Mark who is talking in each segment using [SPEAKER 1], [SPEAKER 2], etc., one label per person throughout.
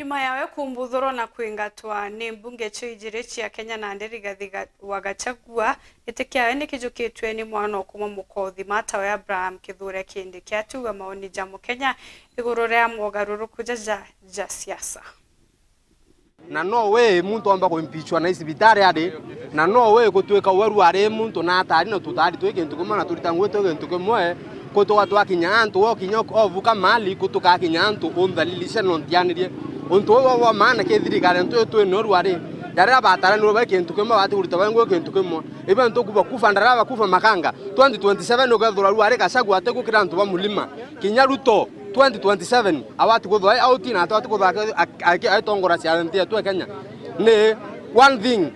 [SPEAKER 1] Nyuma yawe kumbuthurwo na kuingatwa ni mbunge cijiri cia Kenya Nandi Rigathi wa Gachagua itikiawe nikijukitwe ni mwana kuma mukothi matawe Abraham Kithure Kindiki atuga maoni jamu Kenya iguru ria mogaruruku ja siasa.
[SPEAKER 2] Na no we muntu amba kuimpeachwa na isibitari ade na no we gutweka weru are muntu na atari no tutari twekintu kumana turitangwe twekintu kumwe kutoka twakinya antu okinya ovuka mali kutoka kinya antu onthalilisha no ntianirie untu wa maana ke thirikari ntu twe no rwari yara batara no ba kintu kumwe bati kurita bango kintu kumwe ibe ntu kufa ndara kufa makanga 2027 ugathura rwari Gachagua ate gukira ntu ba mulima kinya Ruto 2027 awati kuthwa auti na atwati kuthwa aitongora cia ntia twe Kenya ne one thing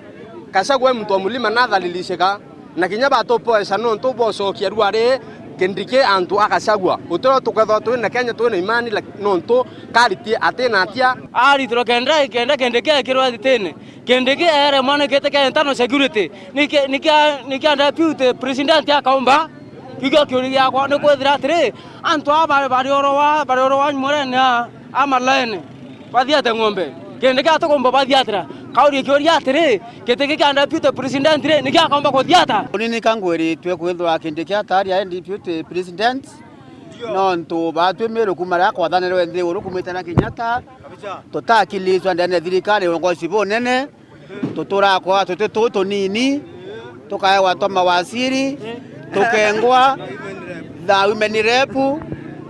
[SPEAKER 2] Gachagua mtu mulima na thalilishika na kinya batopo esa no ntu bocokia rwari Kindiki antu Gachagua utoro tukethwa twe na Kenya twe na imani no ntu kariti atena atia
[SPEAKER 3] ari tro kenda Kindiki akirwa tene Kindiki ere mwana kete ka internal security nika deputy president akaomba kigo kiuri yakwa ne kwethira atiri antu bari orowa murena amalene bathiate ngombe Kindiki atukomba bathiatira kauri kiuri atiri kitiki ka deputy president nika akaomba kuthiata
[SPEAKER 4] nini kangweri twe kwethwa Kindiki atari ya deputy president no ntu batwe mero kumara kwathanero ende urukumita na Kenyatta tutakilizwa ndane thirikari ngoci bonene tutura kwa tutu nini tukaewa toma wasiri tukengwa da women rep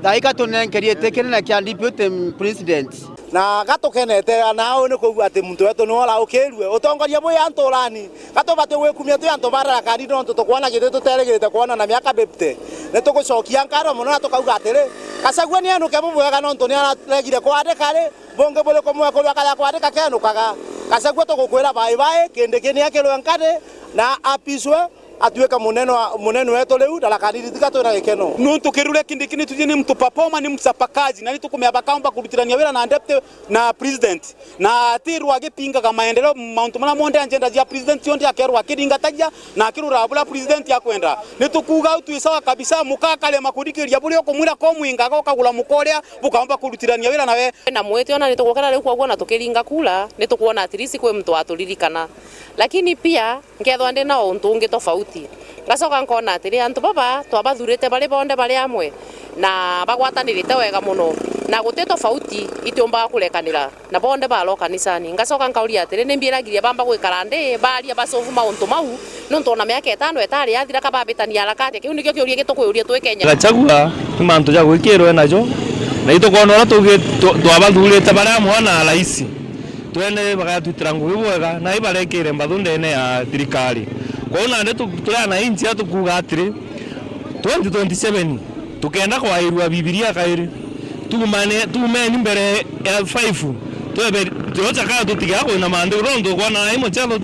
[SPEAKER 4] daika tunenkerie tekene na kia deputy president
[SPEAKER 5] na gatukenete nao ni kugua ati muntu wetu no la ukirwe utongoria mwe antorani gato bate wekumia tu anto bara kadi no tukwana gite tuteregete kuona na miaka 50 ne tugucokia nkaro muno na tukauga atiri Gachagua ni anu kemu bwega no ntu ni aregire kwandika ri bonge bole komwe ko kaya kwandika kenu kaga Gachagua tugukwira bye Kindiki ni akirwe nkade na apiswe atuweka muneno wetu leo dalakadiri tikato na gekeno
[SPEAKER 6] nuntu kirule Kindiki ni tujini mtu papoma ni msapakaji na nitukumi abakamba kurutirania wera na deputy na president na atiru agepinga kama maendeleo mount mwana monde agenda ya president yondi akerwa kidinga tajja na akirura abula president yakwenda nitukuga tuisawa kabisa mukakale makudikiria buli okumwira ko mwinga ko kagula mukoria bukamba kurutirania wera nawe
[SPEAKER 7] na mwete ona nitukokera leo kwa kuona tukiringa kula nitukuona atirisi kwe mtu aturirikana lakini pia ngethwa ndi na untu ungi tofauti ngacoka nkona atiri antu baba twabathurite bari bonde bari amwe na bagwatanirite wega muno na guti tofauti itiomba kurekanira na bonde balo kanisani ngacoka nkauria atiri ni mbiragiria bamba gwikara ndi baria bacovu mauntu mau nuntu na miaka 5 etari yathira kababitania harakati kiu nikio kiuria gitukuuria twi Kenya
[SPEAKER 3] Gachagua ni mantu ja gwikirwe najo na itukona ora tugi twabathurite bari amwe na raisi twene bagatutira ngugi bwega na ibarekire mbathundene ya thirikari kona nde turana inchi atukuga atiri 2027 tukenda kwairwa bibilia kairi tumeni mbere ya 5 twebe tuocha ka tutiga ko na mande rondo kona imo chalo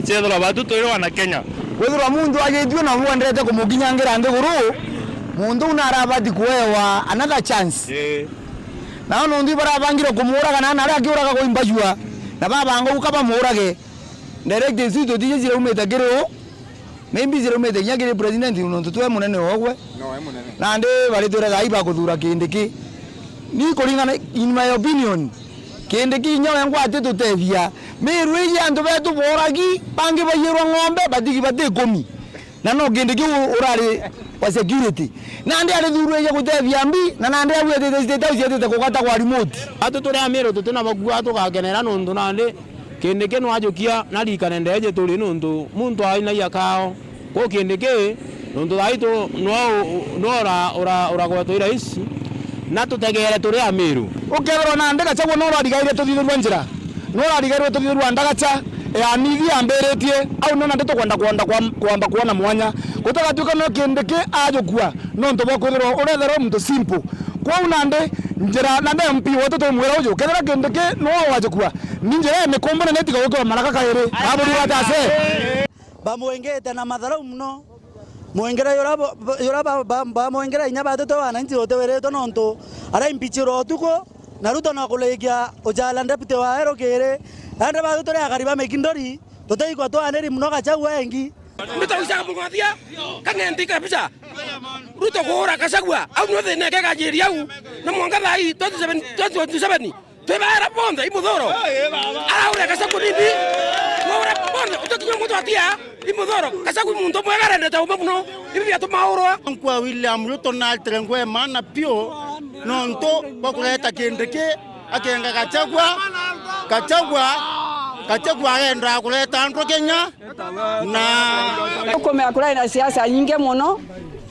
[SPEAKER 3] chedora batu toyo na Kenya
[SPEAKER 4] kwethwa mundu agithwe na mwendete kumuginyangira ndiguru mundu unarabati kuewa another chance na no ndi barabangire kumuraga na nari akiuraga ko imbajua na babango ukaba murage direct institute dijira umeta gero maybe zero umeta nyagire president unonto twe munene ogwe no munene na ndi bari tura gai ba kuthura Kindiki ni kuringana in my opinion Kindiki nyawe ngwate tutethia miru iji antu betu boragi bangi bayirwa ngombe badigi bade komi na no Kindiki urari wa security na ndi ari thuru ije gutethia mbi na nandi agwete state house yete kugata kwa remote
[SPEAKER 3] atu turi amiro tutuna bagua tugakenera nundu nandi Kindiki no ajokia na rikane ndeje turi nundu muntu aina yakao ko Kindiki nundu daito no ora gwetu iraisi na tutegere turi amiru
[SPEAKER 4] ukethero na ndega chagwo no radigaire tuthithurwa njira no radigaire tuthithurwa ndagacha ya mithi amberetie au nona ndito kwamba kuona mwanya gutagatuka no Kindiki ajokua no ntobo kwithirwo urethero mtu simple kwa unande njira na nde MP wote to mwera ujo kethera Kindiki no wajokua ninjira ne kombona netika gukwa maraka kaire aburi watase
[SPEAKER 5] bamwengete na madharau mno mwengera yoraba bamwengera inya batoto wananchi wote wereto nonto ara impichiro tuko na Ruto na kulegia ojala ndepite wa ero kere ande batoto ya kariba mekindori totoi kwa to aneri mno Gachagua engi
[SPEAKER 8] Nitauisa mungathia kangendi kabisa Ruto kuhura Gachagua au no thine ke gajiria u na mwanga thai 27 twebara bonde imuthoro araure Gachagua nini wora bonde utokinya mtu atia imuthoro Gachagua muntu mwegarende ta umuno ibi biatu mauro
[SPEAKER 5] kwa William Ruto na alterengwe mana pio nonto bakuleta kindike akenga Gachagua aenda kuleta andro Kenya na
[SPEAKER 9] ukomea kula na siasa nyingi muno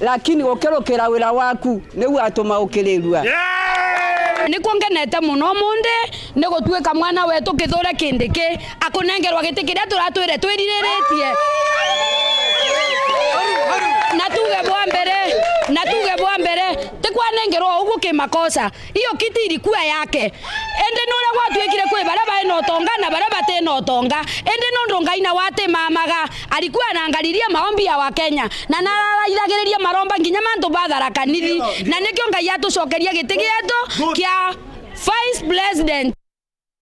[SPEAKER 9] lakini ukerokera wira waku nigu atuma ukirerua
[SPEAKER 10] niko ngenete muno munde nigutwika mwana wetu Kithure Kindiki akunengerwa giti kiria turatwire twiririretie na tuge bwa mbere tikwanengerwa ugu kimakosa hiyo kiti ilikuwa yake ende nore gwatwikire kwi bara baina utonga na bara batena utonga ende nondo ngaina wate mamaga alikuwa anaangalilia maombi ya Wakenya na nararagiriria maromba nginya mantu bathara kanithi na nikyo ngai atucokeria giti gietu kia Vice President